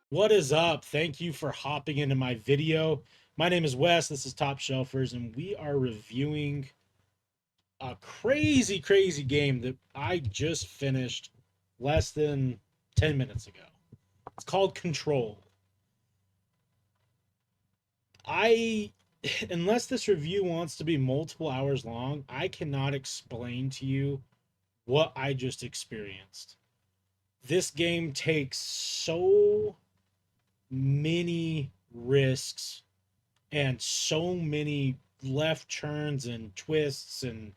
What is up? Thank you for hopping into my video. My name is Wes. This is Top Shelfers, and we are reviewing a crazy game that I just finished less than 10 minutes ago. It's called Control. I, unless this review wants to be multiple hours long, I cannot explain to you what I just experienced. This game takes so many risks and so many left turns and twists, and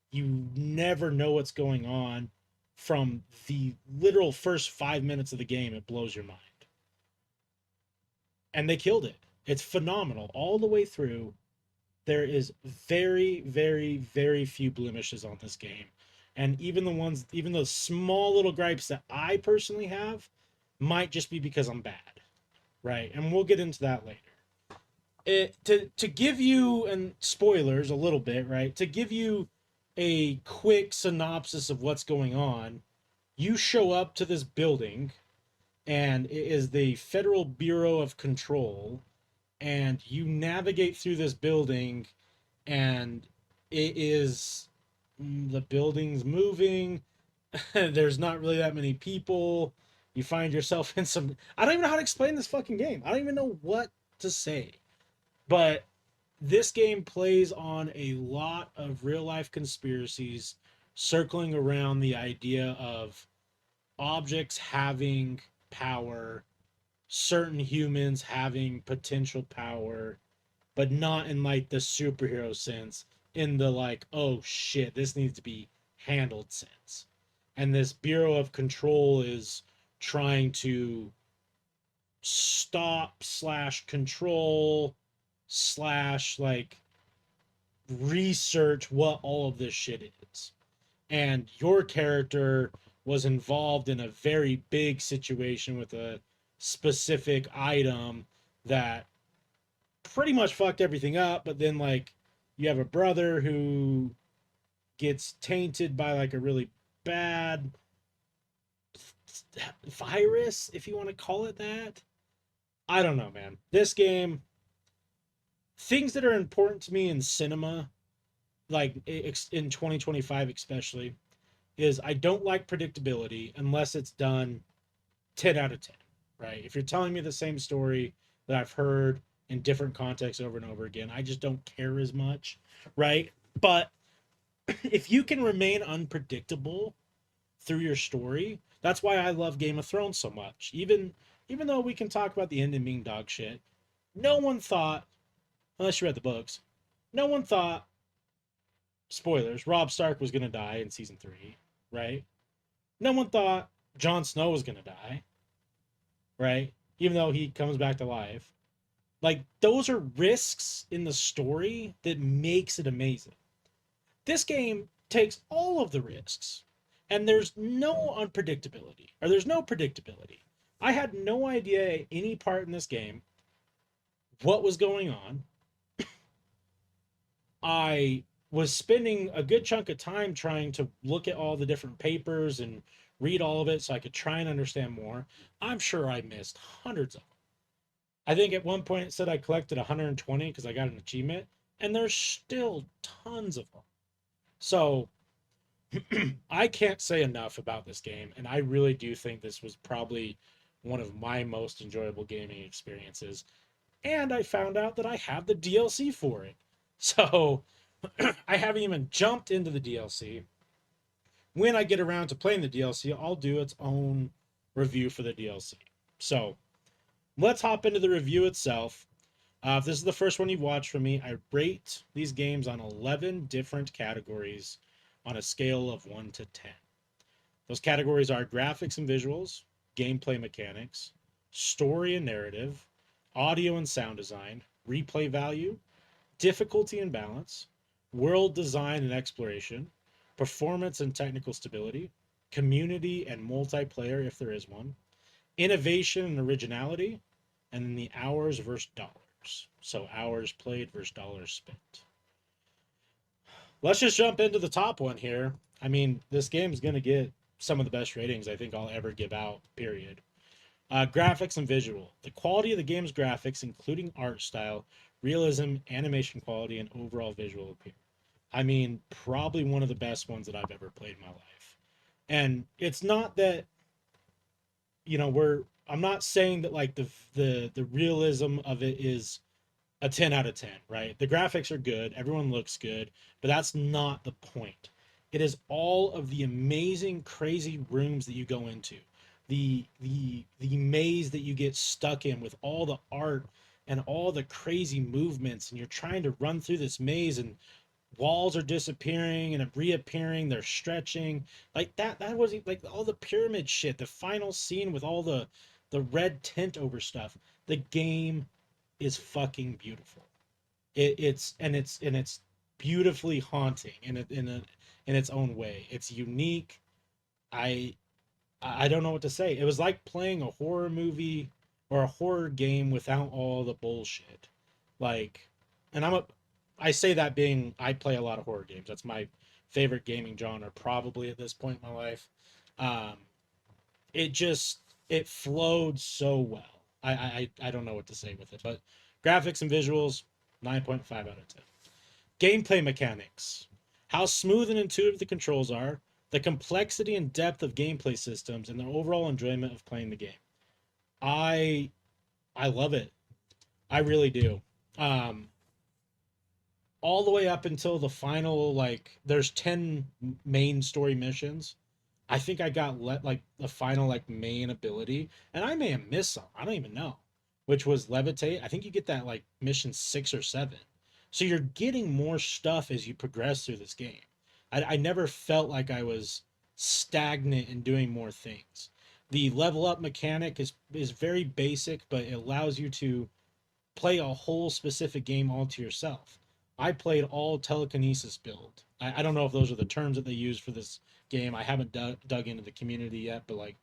you never know what's going on from the literal first 5 minutes of the game. It blows your mind. And they killed it. It's phenomenal all the way through. There is very few blemishes on this game. And even those small little gripes that I personally have might just be because I'm bad, right? And we'll get into that later. To give you, and spoilers a little bit, right? To give you a quick synopsis of what's going on, you show up to this building, and it is the Federal Bureau of Control, and you navigate through this building, and it is the building's moving. There's not really that many people. You find yourself in some. I don't even know how to explain this fucking game. I don't even know what to say. But this game plays on a lot of real life conspiracies circling around the idea of objects having power, certain humans having potential power, but not in like the superhero sense, in the like, oh shit, this needs to be handled sense. And this Bureau of Control is trying to stop slash control slash like research what all of this shit is. And your character was involved in a very big situation with a specific item that pretty much fucked everything up. But then, like, you have a brother who gets tainted by like a really bad virus, if you want to call it that. I don't know, man. This game, things that are important to me in cinema, like in 2025 especially, is I don't like predictability unless it's done 10 out of 10, right? If you're telling me the same story that I've heard in different contexts over and over again, I just don't care as much, right? But if you can remain unpredictable through your story, that's why I love Game of Thrones so much. Even though we can talk about the ending being dog shit, no one thought, unless you read the books, no one thought, spoilers, Robb Stark was going to die in season 3, right? No one thought Jon Snow was going to die, right? Even though he comes back to life. Like, those are risks in the story that makes it amazing. This game takes all of the risks, and there's no unpredictability, or there's no predictability. I had no idea at any part in this game what was going on. I was spending a good chunk of time trying to look at all the different papers and read all of it so I could try and understand more. I'm sure I missed hundreds of them. I think at one point it said I collected 120 because I got an achievement, and there's still tons of them. So I can't say enough about this game, and I really do think this was probably one of my most enjoyable gaming experiences. And I found out that I have the DLC for it. So I haven't even jumped into the DLC. When I get around to playing the DLC, I'll do its own review for the DLC. So let's hop into the review itself. If this is the first one you've watched from me, I rate these games on 11 different categories on a scale of 1 to 10. Those categories are graphics and visuals, gameplay mechanics, story and narrative, audio and sound design, replay value, difficulty and balance, world design and exploration, performance and technical stability, community and multiplayer if there is one, innovation and originality, and then the hours versus dollars. So hours played versus dollars spent. Let's just jump into the top one here. I mean, this game is going to get some of the best ratings I think I'll ever give out, period. Graphics and visual. The quality of the game's graphics, including art style, realism, animation quality, and overall visual appeal. I mean, probably one of the best ones that I've ever played in my life. And it's not that, I'm not saying that like the realism of it is a 10 out of 10, right? The graphics are good, everyone looks good, but that's not the point. It is all of the amazing crazy rooms that you go into. The maze that you get stuck in with all the art and all the crazy movements, and you're trying to run through this maze, and walls are disappearing and reappearing, they're stretching. Like that was like all the pyramid shit, the final scene with all the red tint over stuff. The game is fucking beautiful. It's beautifully haunting in its own way. It's unique. I i don't know what to say. It was like playing a horror movie or a horror game without all the bullshit. Like, and I say that being I play a lot of horror games. That's my favorite gaming genre probably at this point in my life. um it just it flowed so well. I don't know what to say with it, but graphics and visuals, 9.5 out of 10. Gameplay mechanics. How smooth and intuitive the controls are, the complexity and depth of gameplay systems, and the overall enjoyment of playing the game. I I love it. I really do. Um, all the way up until the final, like there's 10 main story missions. I think I got let like the final like main ability, and I may have missed some. I don't even know, which was levitate. I think you get that like mission 6 or 7. So you're getting more stuff as you progress through this game. I never felt like I was stagnant in doing more things. The level up mechanic is very basic, but it allows you to play a whole specific game all to yourself. I played all telekinesis build. I don't know if those are the terms that they use for this game. I haven't dug into the community yet, but like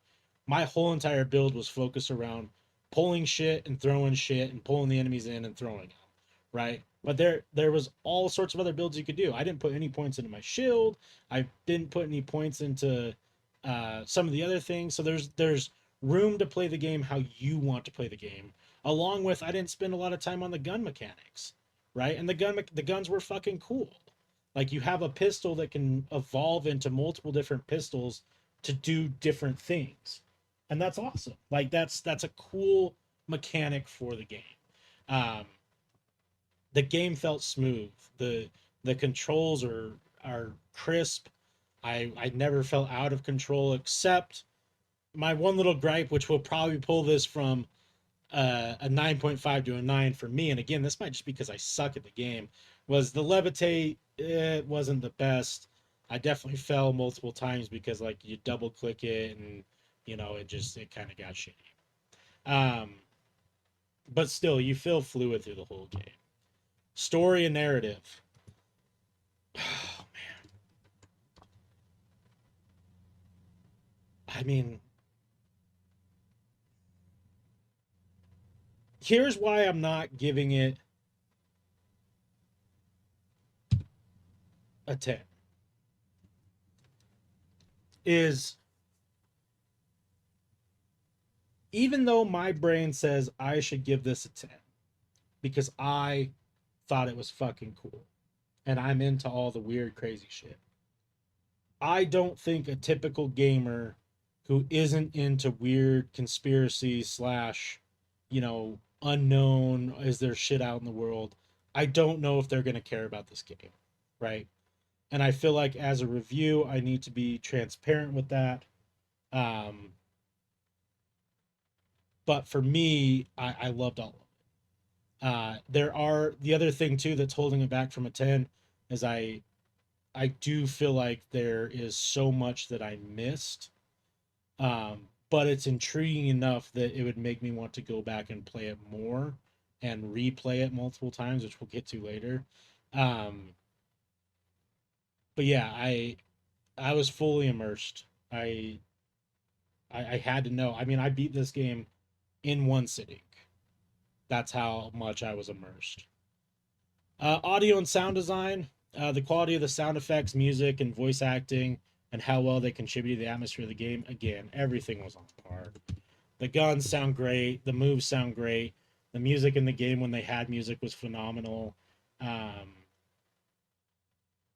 my whole entire build was focused around pulling shit and throwing shit and pulling the enemies in and throwing them, right? But there was all sorts of other builds you could do. I didn't put any points into my shield. I didn't put any points into some of the other things. So there's room to play the game how you want to play the game. Along with I didn't spend a lot of time on the gun mechanics, right? And the guns were fucking cool. Like you have a pistol that can evolve into multiple different pistols to do different things, and that's awesome. Like that's a cool mechanic for the game. Um, the game felt smooth. The controls are crisp. I never felt out of control, except my one little gripe, which will probably pull this from a 9.5 to a 9 for me. And again, this might just be because I suck at the game. Was the levitate? It wasn't the best. I definitely fell multiple times because like you double click it, and it kind of got shitty. Um, but still, you feel fluid through the whole game. Story and narrative. Oh man, I mean, here's why I'm not giving it a 10. Is even though my brain says I should give this a 10 because I thought it was fucking cool and I'm into all the weird, crazy shit. I don't think a typical gamer who isn't into weird conspiracy slash, unknown is there shit out in the world, I don't know if they're going to care about this game, right? And I feel like as a review, I need to be transparent with that. Um, but for me, I loved all of it. There are the other thing too that's holding it back from a 10 is I do feel like there is so much that I missed. But it's intriguing enough that it would make me want to go back and play it more and replay it multiple times, which we'll get to later. Um, but yeah, I was fully immersed. I had to know. I mean, I beat this game in one sitting. That's how much I was immersed. Audio and sound design, the quality of the sound effects, music, and voice acting, and how well they contribute to the atmosphere of the game. Again, everything was on par. The guns sound great. The moves sound great. The music in the game when they had music was phenomenal. Um,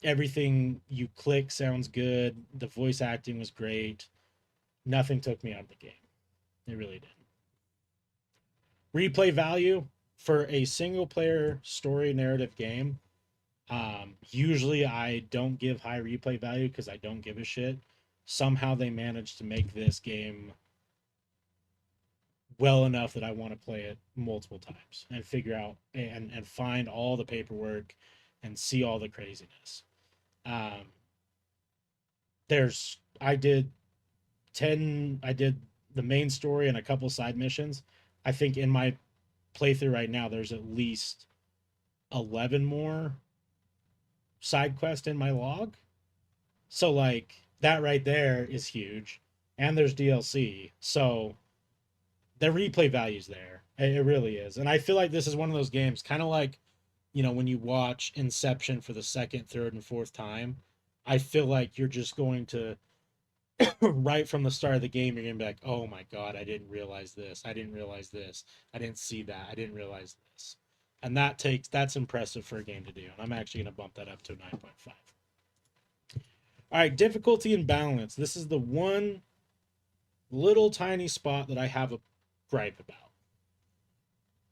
Everything you click sounds good. The voice acting was great. Nothing took me out of the game. It really didn't. Replay value for a single player story narrative game. Usually I don't give high replay value because I don't give a shit. Somehow they managed to make this game well enough that I want to play it multiple times and figure out and find all the paperwork and see all the craziness. Um, there's I did the main story and a couple side missions. I think in my playthrough right now there's at least 11 more side quests in my log. So like that right there is huge. And there's DLC. So the replay value's there. It really is. And I feel like this is one of those games, kind of like, when you watch Inception for the second, third, and fourth time, I feel like you're just going to, right from the start of the game, you're going to be like, oh my God, I didn't realize this. I didn't realize this. I didn't see that. I didn't realize this. And that's impressive for a game to do. And I'm actually going to bump that up to 9.5. All right, difficulty and balance. This is the one little tiny spot that I have a gripe about.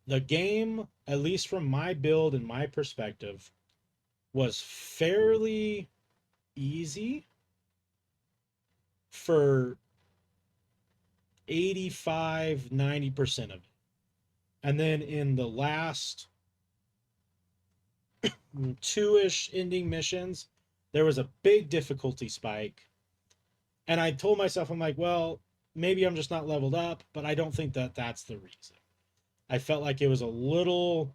The game, at least from my build and my perspective, was fairly easy for 85-90% of it. And then in the last two-ish ending missions, there was a big difficulty spike. And I told myself, I'm like, well, maybe I'm just not leveled up, but I don't think that that's the reason. I felt like it was a little,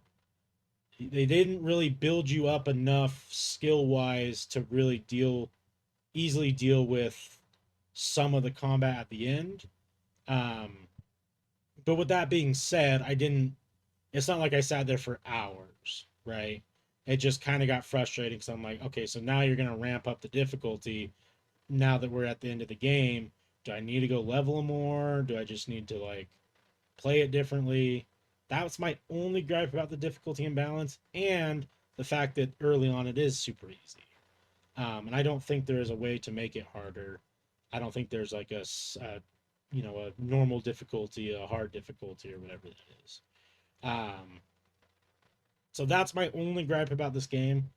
they didn't really build you up enough skill wise to really easily deal with some of the combat at the end. Um, but with that being said, it's not like I sat there for hours, right? It just kind of got frustrating because I'm like, okay, so now you're going to ramp up the difficulty now that we're at the end of the game. Do I need to go level more? Do I just need to like play it differently? That was my only gripe about the difficulty imbalance and the fact that early on it is super easy. And I don't think there is a way to make it harder. I don't think there's like a normal difficulty, a hard difficulty, or whatever that is. Um, so that's my only gripe about this game,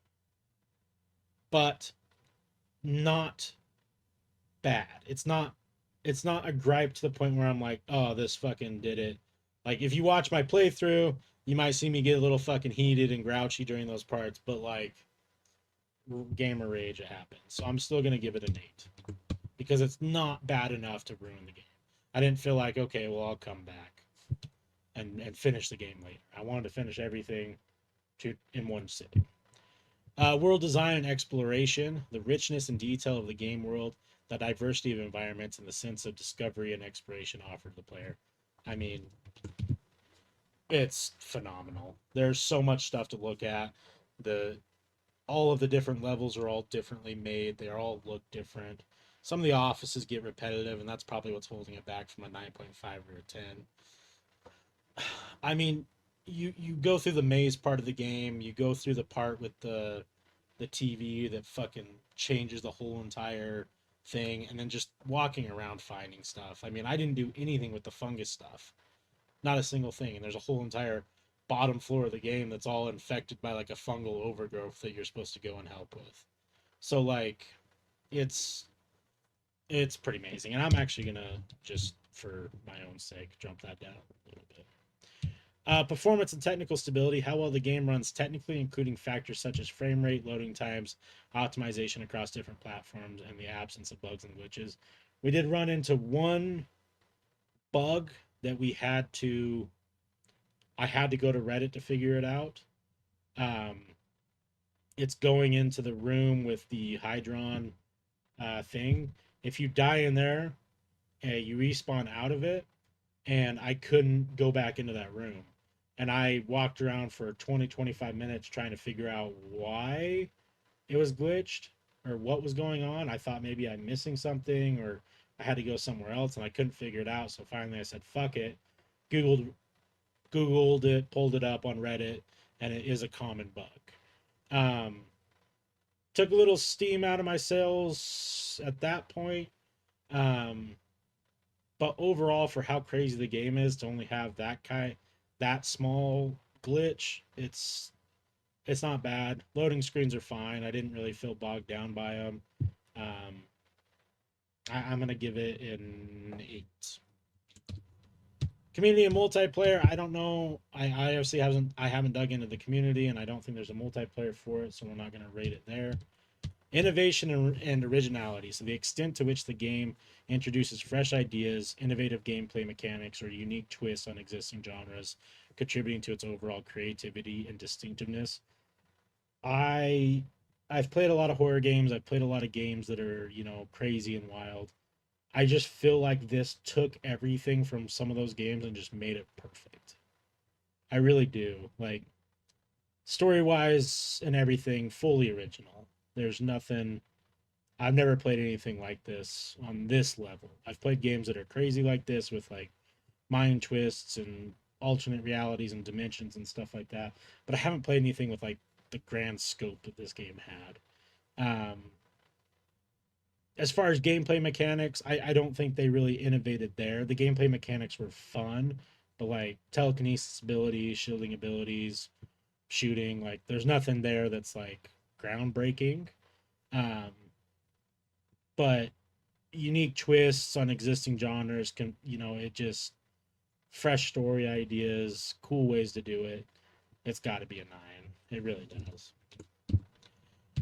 but not bad. It's not a gripe to the point where I'm like, oh, this fucking did it. Like if you watch my playthrough, you might see me get a little fucking heated and grouchy during those parts, but like gamer rage, it happens. So I'm still gonna give it an 8 because it's not bad enough to ruin the game. I didn't feel like, okay, well, I'll come back and finish the game later. I wanted to finish everything in one sitting. World design and exploration, the richness and detail of the game world, the diversity of environments, and the sense of discovery and exploration offered to the player. I mean, it's phenomenal. There's so much stuff to look at. The All of the different levels are all differently made. They all look different. Some of the offices get repetitive, and that's probably what's holding it back from a 9.5 or a 10. I mean, you go through the maze part of the game. You go through the part with the TV that fucking changes the whole entire thing, and then just walking around finding stuff. I mean, I didn't do anything with the fungus stuff, not a single thing. And there's a whole entire bottom floor of the game that's all infected by like a fungal overgrowth that you're supposed to go and help with. So like, it's it's pretty amazing, and I'm actually gonna just for my own sake jump that down a little bit. Performance and technical stability, how well the game runs technically, including factors such as frame rate, loading times, optimization across different platforms, and the absence of bugs and glitches. We did run into one bug that I had to go to Reddit to figure it out. Um, it's going into the room with the Hydron thing. If you die in there, you respawn out of it, and I couldn't go back into that room. And I walked around for 20-25 minutes trying to figure out why it was glitched or what was going on. I thought maybe I'm missing something or I had to go somewhere else and I couldn't figure it out. So finally I said, fuck it. Googled Googled it, pulled it up on Reddit, and it is a common bug. Um, Took a little steam out of my sails at that point. Um, but overall, for how crazy the game is, to only have that small glitch, it's not bad. Loading screens are fine. I didn't really feel bogged down by them. Um, I'm gonna give it an 8. Community and multiplayer, I don't know. I obviously haven't dug into the community, and I don't think there's a multiplayer for it, so we're not going to rate it there. Innovation and originality, so the extent to which the game introduces fresh ideas, innovative gameplay mechanics, or unique twists on existing genres, contributing to its overall creativity and distinctiveness. I I've played a lot of horror games. I've played a lot of games that are, crazy and wild. I just feel like this took everything from some of those games and just made it perfect. I really do. Like, story wise and everything, fully original. There's nothing. I've never played anything like this on this level. I've played games that are crazy like this with like mind twists and alternate realities and dimensions and stuff like that. But I haven't played anything with like the grand scope that this game had. As far as gameplay mechanics, I don't think they really innovated there. The gameplay mechanics were fun, but like telekinesis abilities, shielding abilities, shooting, like there's nothing there that's like groundbreaking. Um, but unique twists on existing genres can, it just fresh story ideas, cool ways to do it. It's got to be a 9. It really does.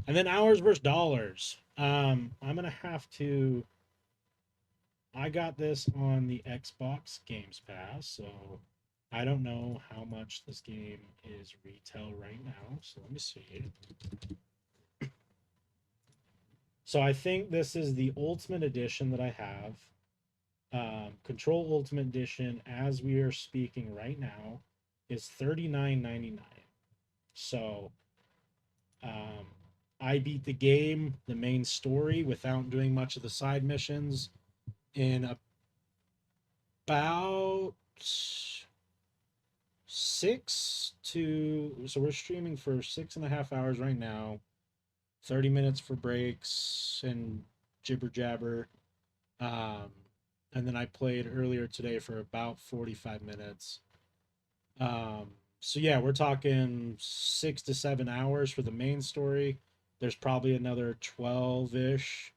And then hours versus dollars. I'm gonna have to. I got this on the Xbox Games Pass, so I don't know how much this game is retail right now. So let me see. So I think this is the Ultimate Edition that I have. Control Ultimate Edition, as we are speaking right now, is $39.99. So um, I beat the game, the main story, without doing much of the side missions in about 6 to. So we're streaming for 6.5 hours right now. 30 minutes for breaks and jibber jabber. Um, and then I played earlier today for about 45 minutes. So yeah, we're talking 6 to 7 hours for the main story. There's probably another 12 ish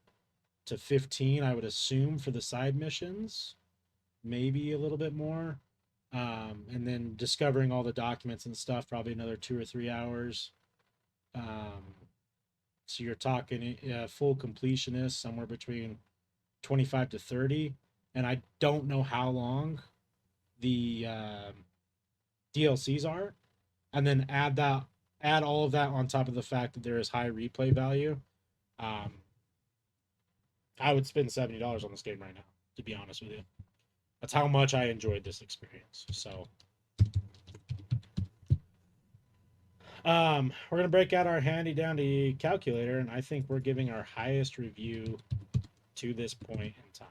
to 15, I would assume, for the side missions, maybe a little bit more. And then discovering all the documents and stuff, probably another 2 or 3 hours. Um, so you're talking full completionist somewhere between 25 to 30. And I don't know how long the DLCs are. And then add all of that on top of the fact that there is high replay value. Um, I would spend $70 on this game right now, to be honest with you. That's how much I enjoyed this experience. So we're gonna break out our handy dandy calculator, and I think we're giving our highest review to this point in time.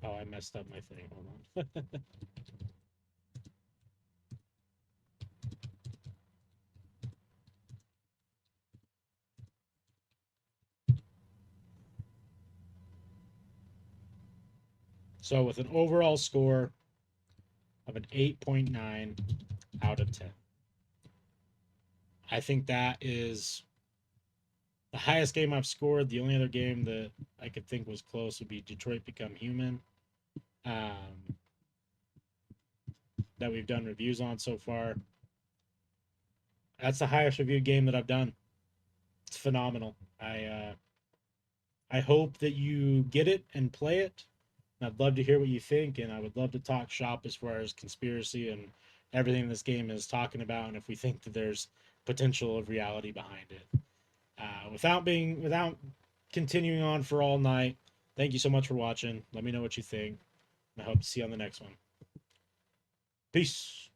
Oh, I messed up my thing. Hold on. So with an overall score of an 8.9 out of 10. I think that is the highest game I've scored. The only other game that I could think was close would be Detroit Become Human, um, that we've done reviews on so far. That's the highest reviewed game that I've done. It's phenomenal. I hope that you get it and play it. I'd love to hear what you think, and I would love to talk shop as far as conspiracy and everything this game is talking about, and if we think that there's potential of reality behind it. Without continuing on for all night, thank you so much for watching. Let me know what you think. I hope to see you on the next one. Peace.